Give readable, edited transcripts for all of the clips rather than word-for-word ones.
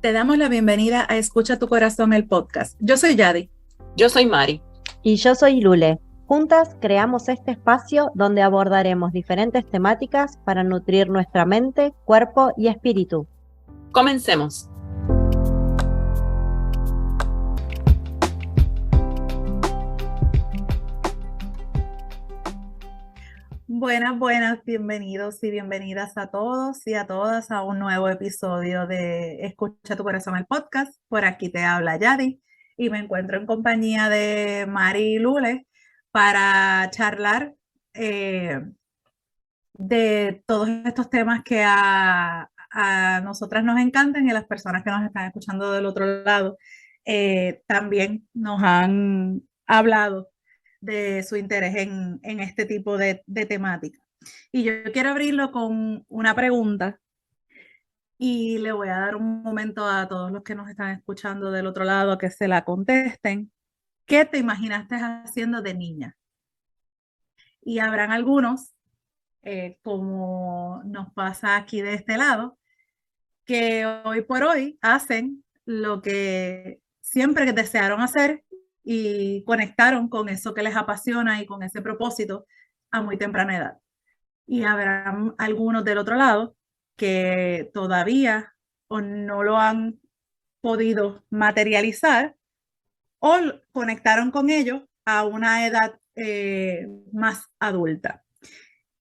Te damos la bienvenida a Escucha tu Corazón, el podcast. Yo soy Yadi. Yo soy Mari. Y yo soy Lule. Juntas creamos este espacio donde abordaremos diferentes temáticas para nutrir nuestra mente, cuerpo y espíritu. Comencemos. Buenas, bienvenidos y bienvenidas a todos y a todas a un nuevo episodio de Escucha tu Corazón, el podcast. Por aquí te habla Yadi y me encuentro en compañía de Mari y Lule para charlar de todos estos temas que a nosotras nos encantan y a las personas que nos están escuchando del otro lado también nos han hablado de su interés en este tipo de temática. Y yo quiero abrirlo con una pregunta y le voy a dar un momento a todos los que nos están escuchando del otro lado a que se la contesten. ¿Qué te imaginaste haciendo de niña? Y habrán algunos, como nos pasa aquí de este lado, que hoy por hoy hacen lo que siempre desearon hacer y conectaron con eso que les apasiona y con ese propósito a muy temprana edad. Y habrá algunos del otro lado que todavía o no lo han podido materializar o conectaron con ello a una edad más adulta.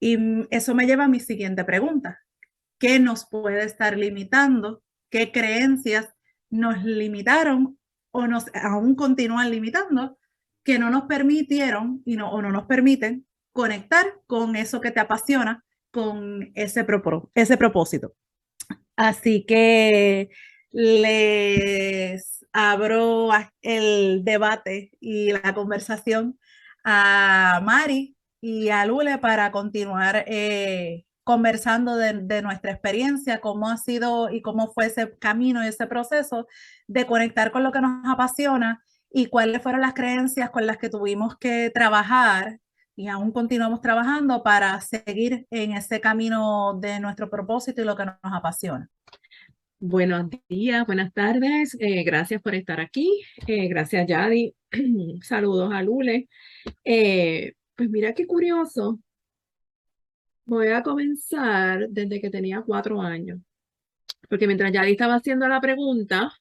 Y eso me lleva a mi siguiente pregunta. ¿Qué nos puede estar limitando? ¿Qué creencias nos limitaron o nos aún continúan limitando que no nos permitieron o no nos permiten conectar con eso que te apasiona, con ese propósito? Así que les abro el debate y la conversación a Mari y a Lule para continuar conversando de nuestra experiencia, cómo ha sido y cómo fue ese camino y ese proceso de conectar con lo que nos apasiona y cuáles fueron las creencias con las que tuvimos que trabajar y aún continuamos trabajando para seguir en ese camino de nuestro propósito y lo que nos apasiona. Buenos días, buenas tardes. Gracias por estar aquí. Gracias, Yadi. Saludos a Lule. Pues mira qué curioso. Voy a comenzar desde que tenía 4 años. Porque mientras Yadi estaba haciendo la pregunta,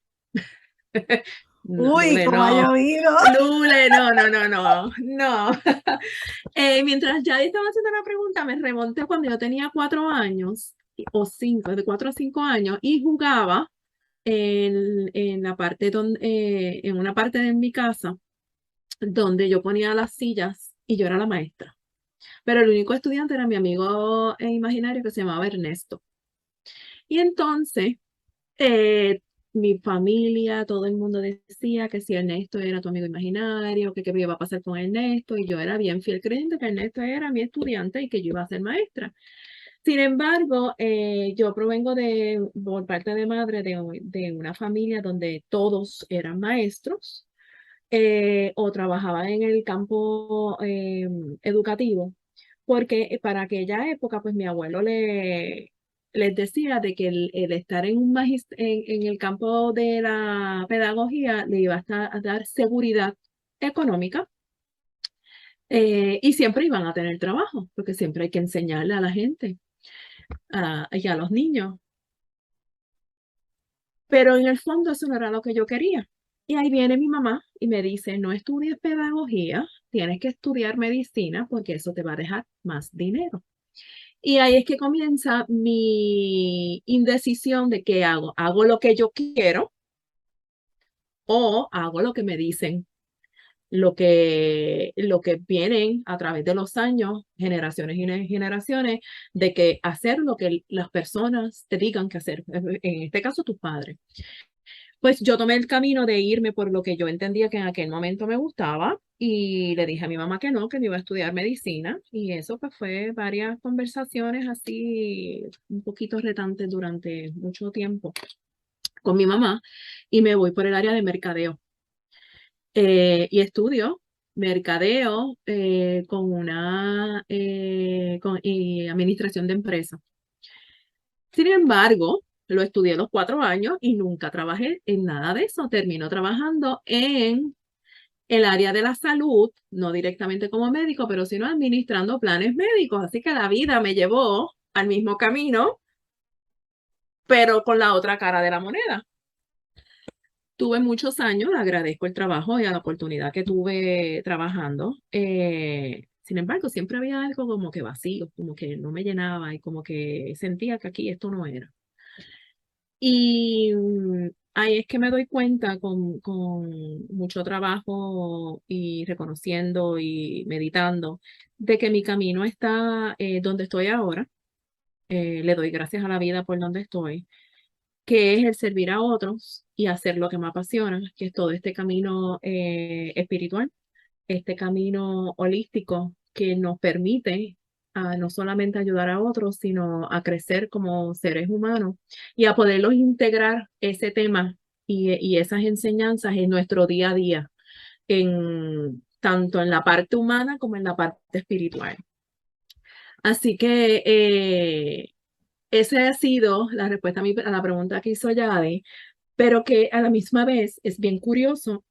Uy, Lule, cómo ha no. llovido. Lule, no. Mientras Yadi estaba haciendo la pregunta, me remonté cuando yo tenía 4 años o 5, de 4 a 5 años, y jugaba en la parte en una parte de mi casa donde yo ponía las sillas y yo era la maestra. Pero el único estudiante era mi amigo imaginario que se llamaba Ernesto. Y entonces, mi familia, todo el mundo decía que si Ernesto era tu amigo imaginario, que qué iba a pasar con Ernesto, y yo era bien fiel creyente que Ernesto era mi estudiante y que yo iba a ser maestra. Sin embargo, yo provengo por parte de madre de una familia donde todos eran maestros o trabajaban en el campo educativo, porque para aquella época, pues mi abuelo les decía de que el estar en el campo de la pedagogía le iba a dar seguridad económica. Y siempre iban a tener trabajo, porque siempre hay que enseñarle a la gente y a los niños. Pero en el fondo eso no era lo que yo quería. Y ahí viene mi mamá y me dice, no estudies pedagogía, tienes que estudiar medicina porque eso te va a dejar más dinero. Y ahí es que comienza mi indecisión de qué hago. ¿Hago lo que yo quiero o hago lo que me dicen? Lo que vienen a través de los años, generaciones y generaciones, de que hacer lo que las personas te digan que hacer, en este caso tus padres. Pues yo tomé el camino de irme por lo que yo entendía que en aquel momento me gustaba y le dije a mi mamá que no iba a estudiar medicina y eso pues fue varias conversaciones así un poquito retantes durante mucho tiempo con mi mamá y me voy por el área de mercadeo. Y estudio mercadeo con y administración de empresas. Sin embargo, Lo estudié los 4 años y nunca trabajé en nada de eso. Termino trabajando en el área de la salud, no directamente como médico, pero sino administrando planes médicos. Así que la vida me llevó al mismo camino, pero con la otra cara de la moneda. Tuve muchos años, agradezco el trabajo y a la oportunidad que tuve trabajando. Sin embargo, siempre había algo como que vacío, como que no me llenaba y como que sentía que aquí esto no era. Y ahí es que me doy cuenta con mucho trabajo y reconociendo y meditando de que mi camino está donde estoy ahora. Le doy gracias a la vida por donde estoy, que es el servir a otros y hacer lo que me apasiona, que es todo este camino espiritual, este camino holístico que nos permite no solamente ayudar a otros, sino a crecer como seres humanos y a poderlos integrar ese tema y esas enseñanzas en nuestro día a día, tanto en la parte humana como en la parte espiritual. Así que esa ha sido la respuesta a la pregunta que hizo Yadi, pero que a la misma vez es bien curioso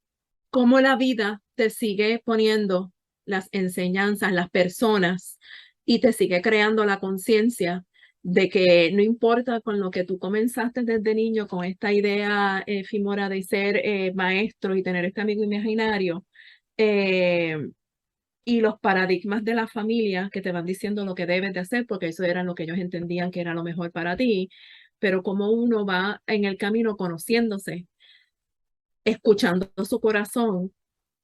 cómo la vida te sigue poniendo las enseñanzas, las personas, y te sigue creando la conciencia de que no importa con lo que tú comenzaste desde niño, con esta idea efímera de ser maestro y tener este amigo imaginario, y los paradigmas de la familia que te van diciendo lo que debes de hacer, porque eso era lo que ellos entendían que era lo mejor para ti, pero como uno va en el camino conociéndose, escuchando su corazón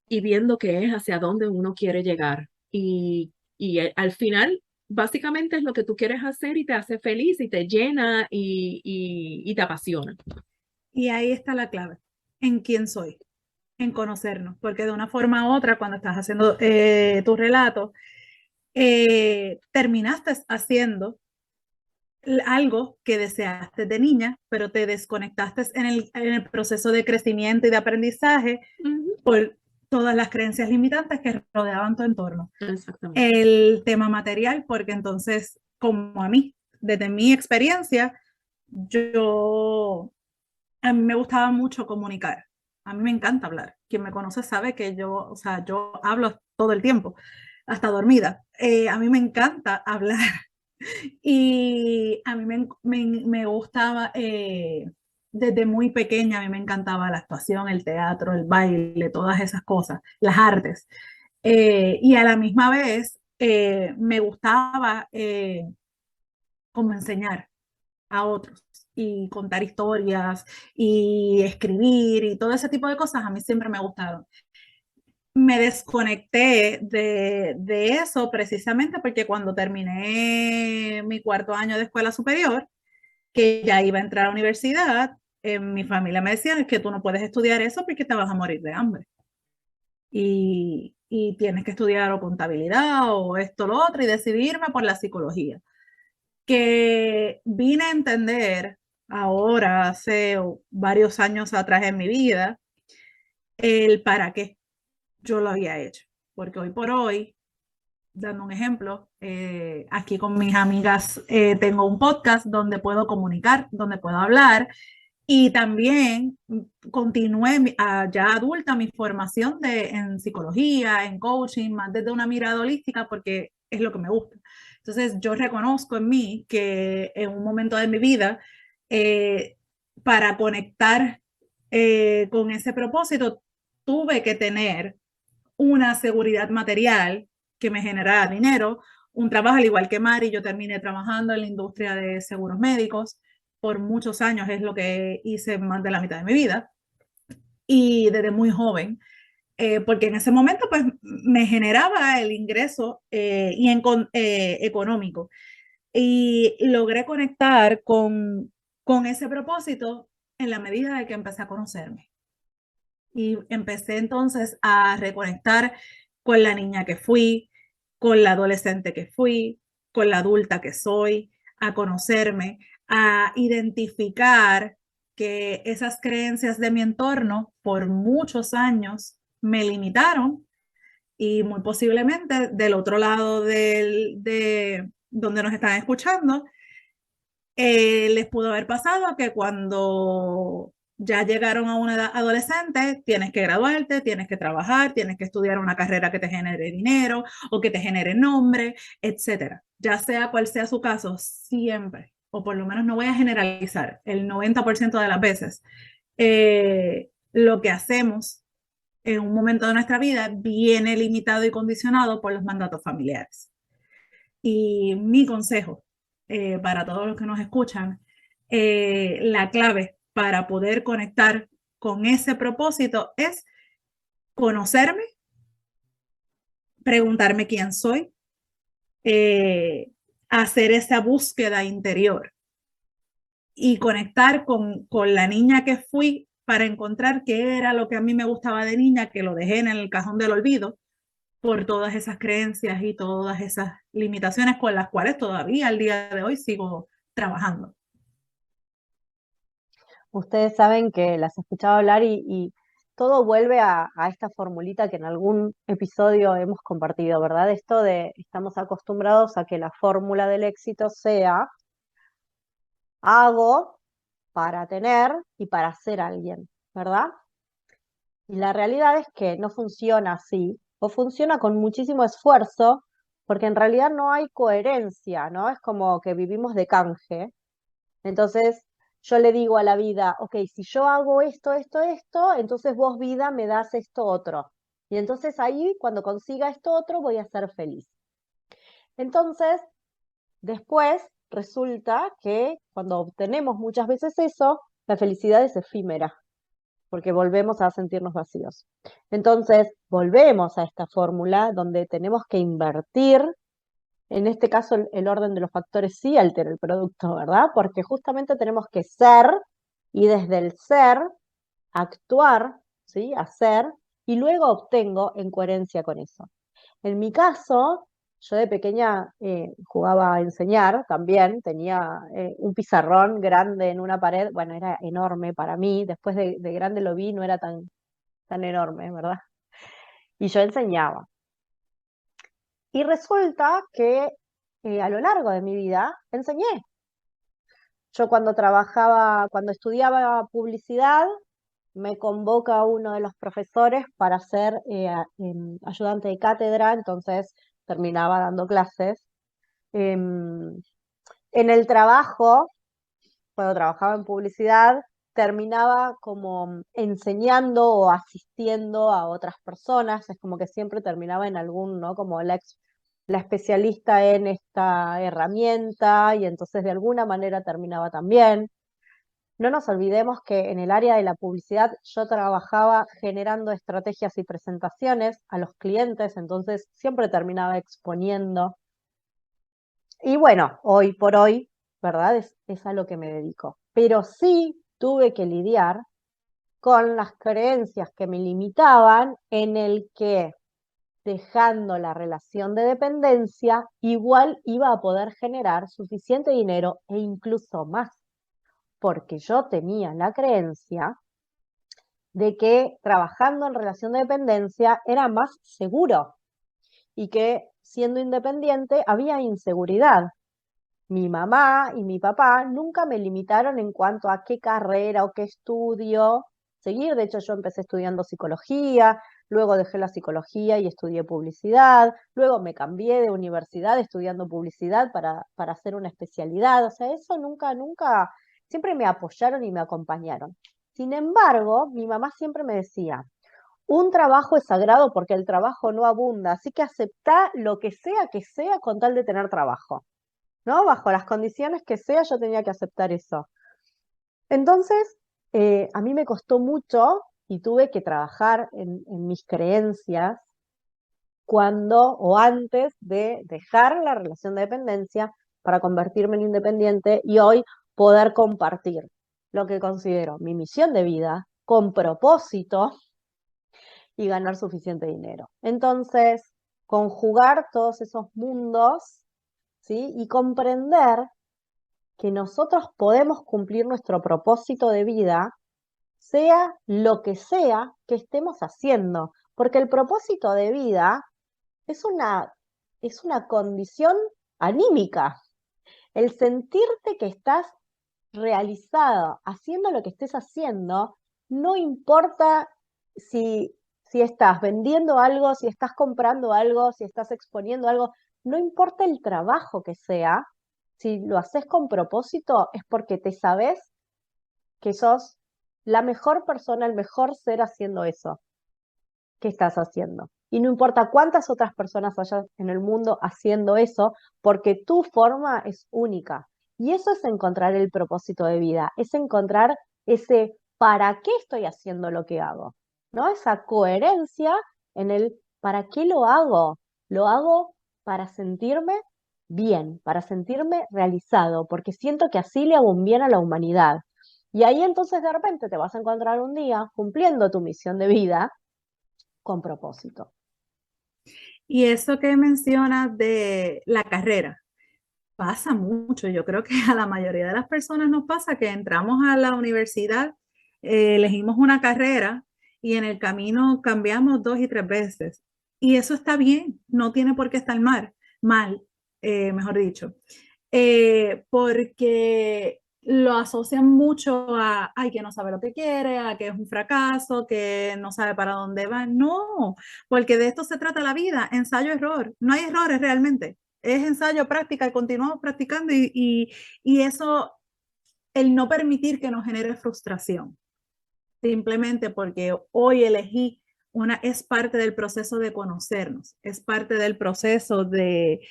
y viendo qué es hacia dónde uno quiere llegar. Al final, básicamente es lo que tú quieres hacer y te hace feliz y te llena y te apasiona. Y ahí está la clave, en quién soy, en conocernos, porque de una forma u otra, cuando estás haciendo tu relato, terminaste haciendo algo que deseaste de niña, pero te desconectaste en el proceso de crecimiento y de aprendizaje por todas las creencias limitantes que rodeaban tu entorno. Exactamente. El tema material, porque entonces, como a mí, desde mi experiencia, a mí me gustaba mucho comunicar. A mí me encanta hablar. Quien me conoce sabe que yo hablo todo el tiempo, hasta dormida. A mí me encanta hablar. Y a mí me gustaba, desde muy pequeña, a mí me encantaba la actuación, el teatro, el baile, todas esas cosas, las artes. Y a la misma vez me gustaba como enseñar a otros y contar historias y escribir y todo ese tipo de cosas a mí siempre me gustaron. Me desconecté de eso precisamente porque cuando terminé mi 4 año de escuela superior, que ya iba a entrar a la universidad, mi familia me decía que tú no puedes estudiar eso porque te vas a morir de hambre. Y tienes que estudiar o contabilidad o esto, lo otro, y decidirme por la psicología. Que vine a entender ahora, hace varios años atrás en mi vida, el para qué yo lo había hecho. Porque hoy por hoy, dando un ejemplo, aquí con mis amigas tengo un podcast donde puedo comunicar, donde puedo hablar y también continué ya adulta mi formación en psicología, en coaching, más desde una mirada holística porque es lo que me gusta. Entonces yo reconozco en mí que en un momento de mi vida, para conectar con ese propósito, tuve que tener una seguridad material que me generara dinero, un trabajo al igual que Mari. Yo terminé trabajando en la industria de seguros médicos por muchos años, es lo que hice más de la mitad de mi vida y desde muy joven, porque en ese momento pues me generaba el ingreso económico y logré conectar con ese propósito en la medida de que empecé a conocerme. Y empecé entonces a reconectar con la niña que fui, con la adolescente que fui, con la adulta que soy, a conocerme, a identificar que esas creencias de mi entorno por muchos años me limitaron y muy posiblemente del otro lado de donde nos están escuchando, Les pudo haber pasado que cuando ya llegaron a una edad adolescente, tienes que graduarte, tienes que trabajar, tienes que estudiar una carrera que te genere dinero o que te genere nombre, etcétera. Ya sea cual sea su caso, siempre, o por lo menos no voy a generalizar, el 90% de las veces, lo que hacemos en un momento de nuestra vida viene limitado y condicionado por los mandatos familiares. Y mi consejo para todos los que nos escuchan, la clave para poder conectar con ese propósito es conocerme, preguntarme quién soy, hacer esa búsqueda interior y conectar con la niña que fui para encontrar qué era lo que a mí me gustaba de niña, que lo dejé en el cajón del olvido por todas esas creencias y todas esas limitaciones con las cuales todavía al día de hoy sigo trabajando. Ustedes saben que las escuchaba hablar y todo vuelve a esta formulita que en algún episodio hemos compartido, ¿verdad? Esto de estamos acostumbrados a que la fórmula del éxito sea hago para tener y para ser alguien, ¿verdad? Y la realidad es que no funciona así, o funciona con muchísimo esfuerzo, porque en realidad no hay coherencia, ¿no? Es como que vivimos de canje. Entonces, yo le digo a la vida, ok, si yo hago esto, esto, esto, entonces vos, vida, me das esto otro. Y entonces ahí, cuando consiga esto otro, voy a ser feliz. Entonces, después resulta que cuando obtenemos muchas veces eso, la felicidad es efímera, porque volvemos a sentirnos vacíos. Entonces, volvemos a esta fórmula donde tenemos que invertir. En este caso, el orden de los factores sí altera el producto, ¿verdad? Porque justamente tenemos que ser y desde el ser actuar, ¿sí? Hacer, y luego obtengo en coherencia con eso. En mi caso, yo de pequeña jugaba a enseñar también, tenía un pizarrón grande en una pared, bueno, era enorme para mí, después de grande lo vi, no era tan enorme, ¿verdad? Y yo enseñaba. Y resulta que a lo largo de mi vida enseñé. Yo cuando estudiaba publicidad, me convoca uno de los profesores para ser ayudante de cátedra, entonces terminaba dando clases. En el trabajo, cuando trabajaba en publicidad, terminaba como enseñando o asistiendo a otras personas, es como que siempre terminaba en algún, ¿no? Como la especialista en esta herramienta y entonces de alguna manera terminaba también. No nos olvidemos que en el área de la publicidad yo trabajaba generando estrategias y presentaciones a los clientes, entonces siempre terminaba exponiendo. Y bueno, hoy por hoy, ¿verdad? Es a lo que me dedico. Pero sí tuve que lidiar con las creencias que me limitaban en el que dejando la relación de dependencia, igual iba a poder generar suficiente dinero e incluso más, porque yo tenía la creencia de que trabajando en relación de dependencia era más seguro y que siendo independiente había inseguridad. Mi mamá y mi papá nunca me limitaron en cuanto a qué carrera o qué estudio seguir. De hecho, yo empecé estudiando psicología, luego dejé la psicología y estudié publicidad, luego me cambié de universidad estudiando publicidad para hacer una especialidad. O sea, eso nunca, siempre me apoyaron y me acompañaron. Sin embargo, mi mamá siempre me decía, un trabajo es sagrado porque el trabajo no abunda, así que aceptá lo que sea con tal de tener trabajo. ¿No? Bajo las condiciones que sea, yo tenía que aceptar eso. Entonces, a mí me costó mucho y tuve que trabajar en mis creencias cuando o antes de dejar la relación de dependencia para convertirme en independiente y hoy poder compartir lo que considero mi misión de vida con propósito y ganar suficiente dinero. Entonces, conjugar todos esos mundos, ¿sí? Y comprender que nosotros podemos cumplir nuestro propósito de vida, sea lo que sea que estemos haciendo, porque el propósito de vida es una condición anímica, El sentirte que estás realizado haciendo lo que estés haciendo, no importa si, si estás vendiendo algo, si estás comprando algo, si estás exponiendo algo, no importa el trabajo que sea, si lo haces con propósito, es porque te sabes que sos la mejor persona, el mejor ser haciendo eso que estás haciendo. Y no importa cuántas otras personas haya en el mundo haciendo eso, porque tu forma es única. Y eso es encontrar el propósito de vida, es encontrar ese para qué estoy haciendo lo que hago, ¿no? Esa coherencia en el para qué lo hago. Lo hago para sentirme bien, para sentirme realizado, porque siento que así le hago un bien a la humanidad. Y ahí entonces de repente te vas a encontrar un día cumpliendo tu misión de vida con propósito. Y eso que mencionas de la carrera, pasa mucho. Yo creo que a la mayoría de las personas nos pasa que entramos a la universidad, elegimos una carrera y en el camino cambiamos 2 y 3 veces. Y eso está bien, no tiene por qué estar mal, mejor dicho. Porque lo asocian mucho a, ay, que no sabe lo que quiere, a que es un fracaso, que no sabe para dónde va. No, porque de esto se trata la vida, ensayo-error. No hay errores realmente. Es ensayo, práctica y continuamos practicando y eso, el no permitir que nos genere frustración, simplemente porque hoy elegí es parte del proceso de conocernos, es parte del proceso de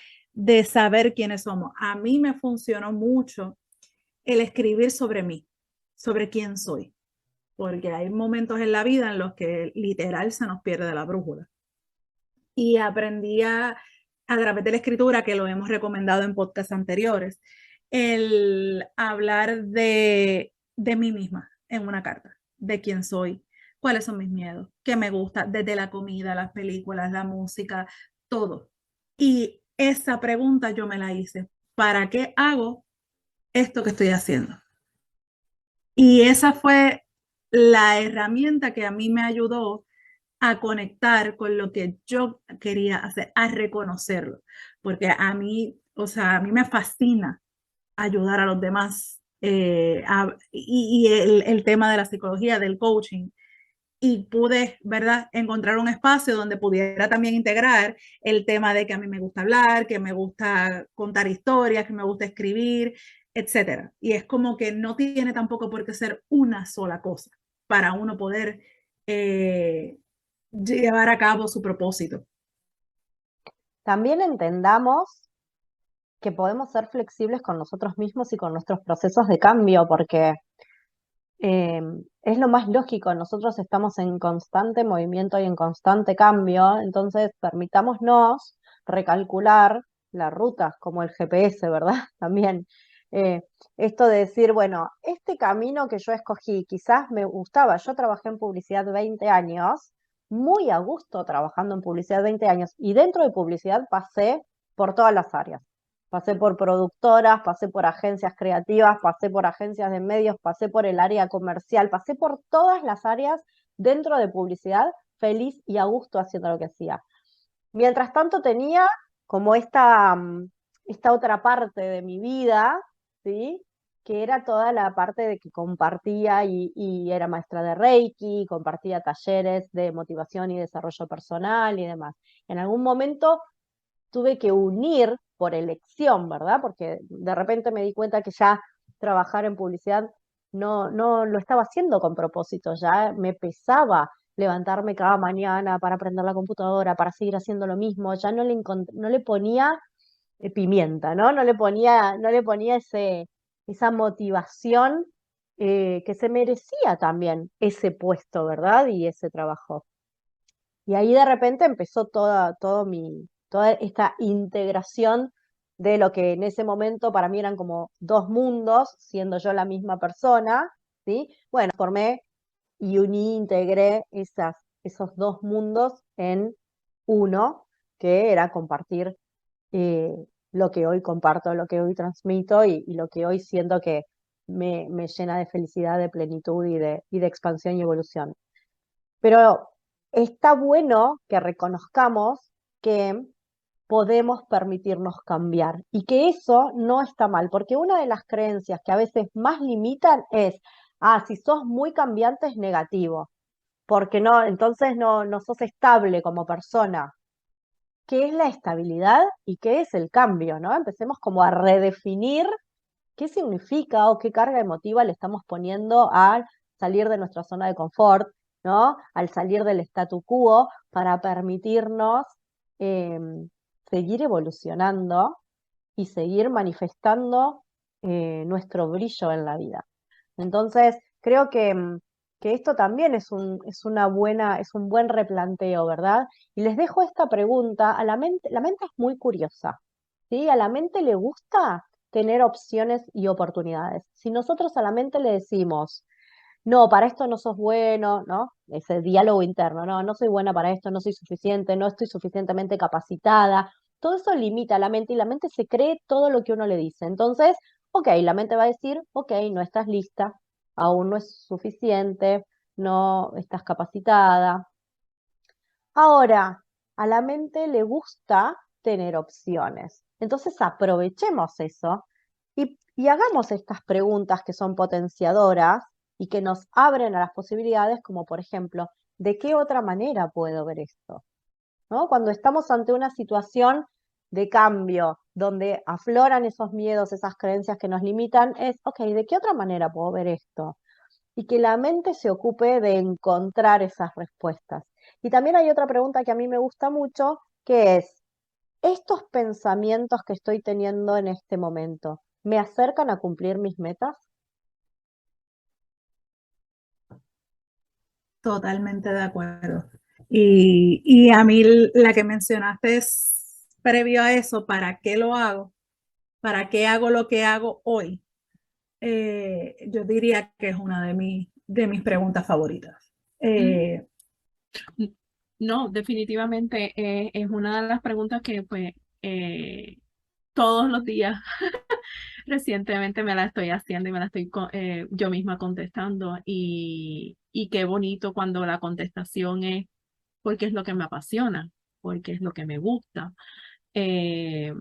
saber quiénes somos. A mí me funcionó mucho el escribir sobre mí, sobre quién soy, porque hay momentos en la vida en los que literal se nos pierde la brújula. Y aprendí a través de la escritura, que lo hemos recomendado en podcasts anteriores, el hablar de mí misma en una carta, de quién soy, cuáles son mis miedos, qué me gusta, desde la comida, las películas, la música, todo. Y esa pregunta yo me la hice, ¿para qué hago esto que estoy haciendo? Y esa fue la herramienta que a mí me ayudó a conectar con lo que yo quería hacer, a reconocerlo, porque a mí, o sea, a mí me fascina ayudar a los demás y el tema de la psicología, del coaching. Y pude, ¿verdad?, encontrar un espacio donde pudiera también integrar el tema de que a mí me gusta hablar, que me gusta contar historias, que me gusta escribir, etcétera. Y es como que no tiene tampoco por qué ser una sola cosa para uno poder llevar a cabo su propósito. También entendamos que podemos ser flexibles con nosotros mismos y con nuestros procesos de cambio, porque es lo más lógico, nosotros estamos en constante movimiento y en constante cambio, entonces permitámonos recalcular las rutas como el GPS, ¿verdad? También esto de decir, bueno, este camino que yo escogí quizás me gustaba, yo trabajé en publicidad 20 años, muy a gusto trabajando en publicidad 20 años, y dentro de publicidad pasé por todas las áreas. Pasé por productoras, pasé por agencias creativas, pasé por agencias de medios, pasé por el área comercial, pasé por todas las áreas dentro de publicidad, feliz y a gusto haciendo lo que hacía. Mientras tanto tenía como esta otra parte de mi vida, ¿sí? Que era toda la parte de que compartía y era maestra de Reiki, compartía talleres de motivación y desarrollo personal y demás. En algún momento tuve que unir por elección, ¿verdad? Porque de repente me di cuenta que ya trabajar en publicidad no lo estaba haciendo con propósito, ya me pesaba levantarme cada mañana para aprender la computadora, para seguir haciendo lo mismo, ya no le ponía pimienta, ¿no? No le ponía esa motivación que se merecía también ese puesto, ¿verdad? Y ese trabajo. Y ahí de repente empezó toda esta integración de lo que en ese momento para mí eran como dos mundos, siendo yo la misma persona, ¿sí? Bueno, formé y uní, integré esos dos mundos en uno, que era compartir eh, lo que hoy comparto, lo que hoy transmito y lo que hoy siento que me llena de felicidad, de plenitud y de expansión y evolución. Pero está bueno que reconozcamos que podemos permitirnos cambiar y que eso no está mal, porque una de las creencias que a veces más limitan es, si sos muy cambiante es negativo, porque no, entonces no sos estable como persona. ¿Qué es la estabilidad y qué es el cambio, ¿no? Empecemos como a redefinir qué significa o qué carga emotiva le estamos poniendo al salir de nuestra zona de confort, ¿no? Al salir del statu quo para permitirnos seguir evolucionando y seguir manifestando nuestro brillo en la vida. Entonces, creo que esto también es un buen replanteo, ¿verdad? Y les dejo esta pregunta, la mente es muy curiosa, ¿sí? A la mente le gusta tener opciones y oportunidades. Si nosotros a la mente le decimos, no, para esto no sos bueno, ¿no? Ese diálogo interno, no soy buena para esto, no soy suficiente, no estoy suficientemente capacitada. Todo eso limita a la mente y la mente se cree todo lo que uno le dice. Entonces, ok, la mente va a decir, ok, no estás lista, aún no es suficiente, no estás capacitada. Ahora, a la mente le gusta tener opciones. Entonces, aprovechemos eso y hagamos estas preguntas que son potenciadoras y que nos abren a las posibilidades, como por ejemplo, ¿de qué otra manera puedo ver esto? ¿No? Cuando estamos ante una situación de cambio, donde afloran esos miedos, esas creencias que nos limitan, es, ok, ¿de qué otra manera puedo ver esto? Y que la mente se ocupe de encontrar esas respuestas. Y también hay otra pregunta que a mí me gusta mucho, que es, ¿estos pensamientos que estoy teniendo en este momento me acercan a cumplir mis metas? Totalmente de acuerdo. Y a mí la que mencionaste es previo a eso, ¿para qué lo hago? ¿Para qué hago lo que hago hoy? Yo diría que es una de mis preguntas favoritas. No, definitivamente es una de las preguntas que pues todos los días recientemente me la estoy haciendo y me la estoy yo misma contestando y qué bonito cuando la contestación es porque es lo que me apasiona, porque es lo que me gusta. Y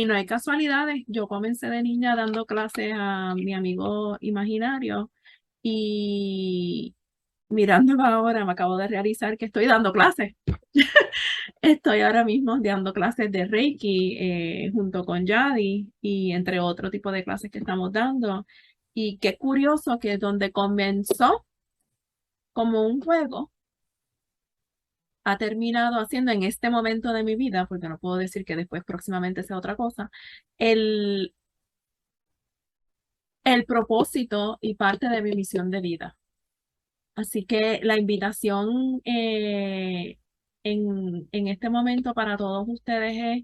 no hay casualidades. Yo comencé de niña dando clases a mi amigo imaginario y mirándolo ahora me acabo de realizar que estoy dando clases. Estoy ahora mismo dando clases de Reiki junto con Yadi y entre otro tipo de clases que estamos dando. Y qué curioso que donde comenzó como un juego, ha terminado haciendo en este momento de mi vida, porque no puedo decir que después próximamente sea otra cosa, el propósito y parte de mi misión de vida. Así que la invitación en este momento para todos ustedes es,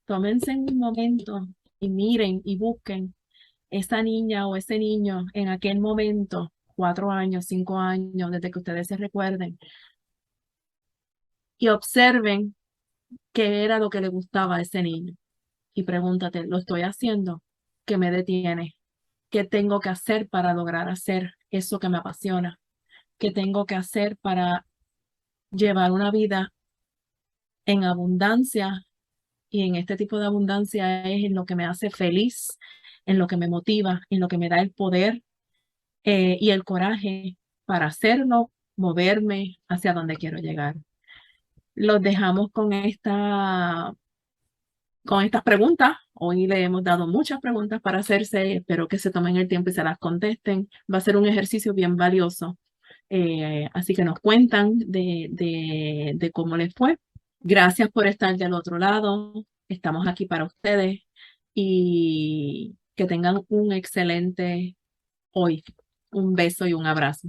tómense un momento y miren y busquen esa niña o ese niño en aquel momento, 4 años, 5 años, desde que ustedes se recuerden, y observen qué era lo que le gustaba a ese niño. Y pregúntate, ¿lo estoy haciendo? ¿Qué me detiene? ¿Qué tengo que hacer para lograr hacer eso que me apasiona? ¿Qué tengo que hacer para llevar una vida en abundancia? Y en este tipo de abundancia es en lo que me hace feliz, en lo que me motiva, en lo que me da el poder y el coraje para hacerlo, moverme hacia donde quiero llegar. Los dejamos con estas preguntas. Hoy le hemos dado muchas preguntas para hacerse. Espero que se tomen el tiempo y se las contesten. Va a ser un ejercicio bien valioso. Así que nos cuentan de cómo les fue. Gracias por estar del otro lado. Estamos aquí para ustedes y que tengan un excelente hoy. Un beso y un abrazo.